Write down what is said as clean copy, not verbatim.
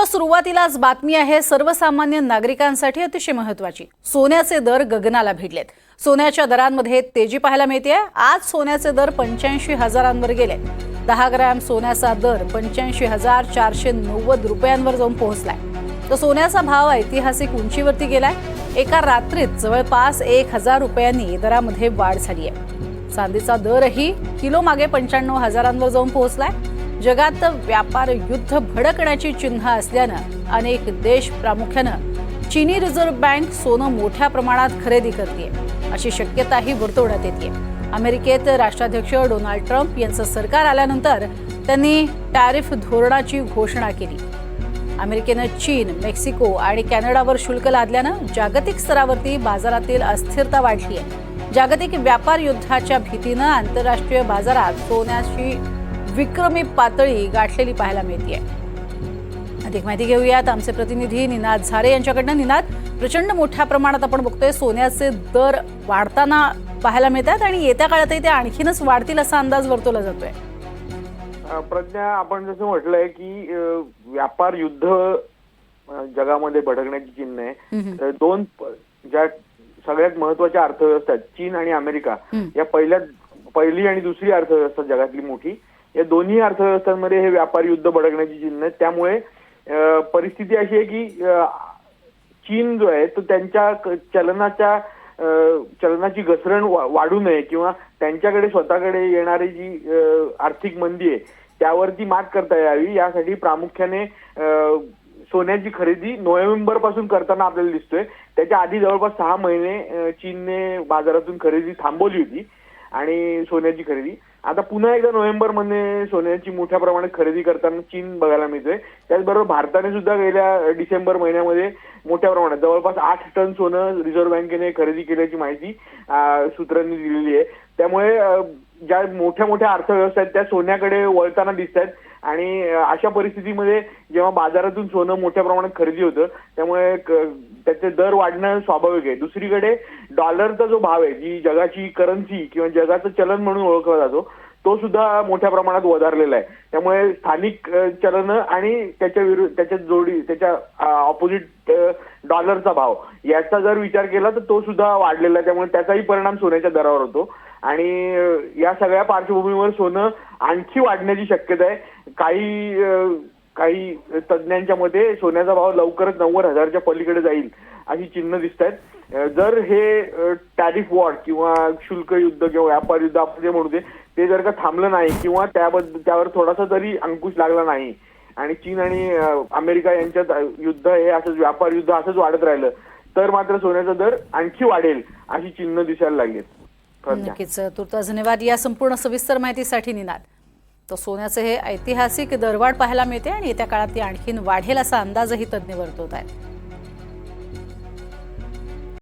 बुलेटिनच्या सुरुवातीलाच बातमी आहे सर्वसामान्य नागरिकांसाठी अतिशय महत्त्वाची। सोन्याचे दर गगनाला भिडलेत। सोन्याच्या दरांमध्ये तेजी पाहायला मिळते। आज सोन्याचे दर 85,000 गेले। 10 ग्रॅम सोन्याचा दर 85,490 रुपयांवर जाऊन पोहोचलाय। तर सोन्याचा भाव ऐतिहासिक उंचीवरती गेलाय। एका रात्रीत जवळपास 1,000 रुपयांनी दरामध्ये वाढ झाली आहे। चांदीचा दरही किलो मागे 95,000 जाऊन पोहोचलाय। जगात व्यापार युद्ध भडकण्याची चिन्ह असल्यानं अनेक देश प्रामुख्यानं चीनी रिझर्व्ह बँक सोनं मोठ्या प्रमाणात खरेदी करते अशी शक्यताही वर्तवण्यात येते। अमेरिकेत राष्ट्राध्यक्ष डोनाल्ड ट्रम्प यांचं सरकार आल्यानंतर त्यांनी टॅरिफ धोरणाची घोषणा केली। अमेरिकेनं चीन, मेक्सिको आणि कॅनडावर शुल्क लादल्यानं जागतिक स्तरावरती बाजारातील अस्थिरता वाढली आहे। जागतिक व्यापार युद्धाच्या भीतीनं आंतरराष्ट्रीय बाजारात सोन्याची विक्रमी पातळी गाठलेली पाहायला मिळते। अधिक माहिती घेऊयात आमचे प्रतिनिधी निनाद झारे यांच्याकडनं। निनाद, प्रचंड मोठ्या प्रमाणात आपण बघतोय सोन्याचे दर वाढताना पाहायला मिळतात आणि येत्या काळातही ते आणखीनच वाढतील असा अंदाज वर्तवला जातोय। प्रज्ञा, आपण जसं म्हटलंय की व्यापार युद्ध जगामध्ये भडकण्याची चिन्ह आहे। दोन ज्या सगळ्यात महत्वाच्या अर्थव्यवस्था चीन आणि अमेरिका या पहिली आणि दुसरी अर्थव्यवस्था जगातली मोठी, या दोन्ही अर्थव्यवस्थांमध्ये हे व्यापार युद्ध भडकण्याची चिन्ह आहे। त्यामुळे परिस्थिती अशी आहे की चीन जो आहे तो त्यांच्या चलनाची घसरण वाढू नये किंवा त्यांच्याकडे स्वतःकडे येणारी जी आर्थिक मंदी आहे त्यावरती मात करता यावी यासाठी प्रामुख्याने सोन्याची खरेदी नोव्हेंबर पासून करताना आपल्याला दिसतोय। त्याच्या आधी जवळपास 6 महिने चीनने बाजारातून खरेदी थांबवली होती आणि सोन्याची खरेदी आता पुन्हा एकदा नोव्हेंबर मध्ये सोन्याची मोठ्या प्रमाणात खरेदी करताना चीन बघायला मिळतोय। त्याचबरोबर भारताने सुद्धा गेल्या डिसेंबर महिन्यामध्ये मोठ्या प्रमाणात जवळपास 8 टन सोनं रिझर्व्ह बँकेने खरेदी केल्याची माहिती सूत्रांनी दिलेली आहे। त्यामुळे ज्या मोठ्या मोठ्या अर्थव्यवस्था आहेत त्या सोन्याकडे वळताना दिसत आहेत आणि अशा परिस्थितीमध्ये जेव्हा बाजारातून सोनं मोठ्या प्रमाणात खरेदी होतं त्यामुळे त्याचे दर वाढणं स्वाभाविक आहे। दुसरीकडे डॉलरचा जो भाव आहे, जी जगाची करन्सी किंवा जगाचं चलन म्हणून ओळखला जातो, तो सुद्धा मोठ्या प्रमाणात वधारलेला आहे। त्यामुळे स्थानिक चलन आणि त्याच्या ऑपोजिट डॉलरचा भाव याचा जर विचार केला तर तो सुद्धा वाढलेला आहे। त्यामुळे त्याचाही परिणाम सोन्याच्या दरावर होतो आणि या सगळ्या पार्श्वभूमीवर सोनं आणखी वाढण्याची शक्यता आहे। काही तज्ज्ञांच्या मते सोन्याचा भाव लवकरच 90,000च्या पलीकडे जाईल अशी चिन्ह दिसत आहेत। जर हे टॅरिफ वॉर किंवा शुल्क युद्ध किंवा व्यापार युद्ध आपण जे म्हणतो ते जर का थांबलं नाही किंवा त्यावर थोडासा तरी अंकुश लागला नाही आणि चीन आणि अमेरिका यांच्यात युद्ध हे असंच व्यापार युद्ध असंच वाढत राहिलं तर मात्र सोन्याचा दर आणखी वाढेल अशी चिन्ह दिसायला लागलीत। नक्कीच, तुर्तास धन्यवाद या संपूर्ण सविस्तर माहितीसाठी निनाद। तर सोन्याचे हे ऐतिहासिक दरवाढ पाहायला मिळते आणि येत्या काळात ती आणखीन वाढेल असा अंदाजही तज्ञ वर्तवत आहेत।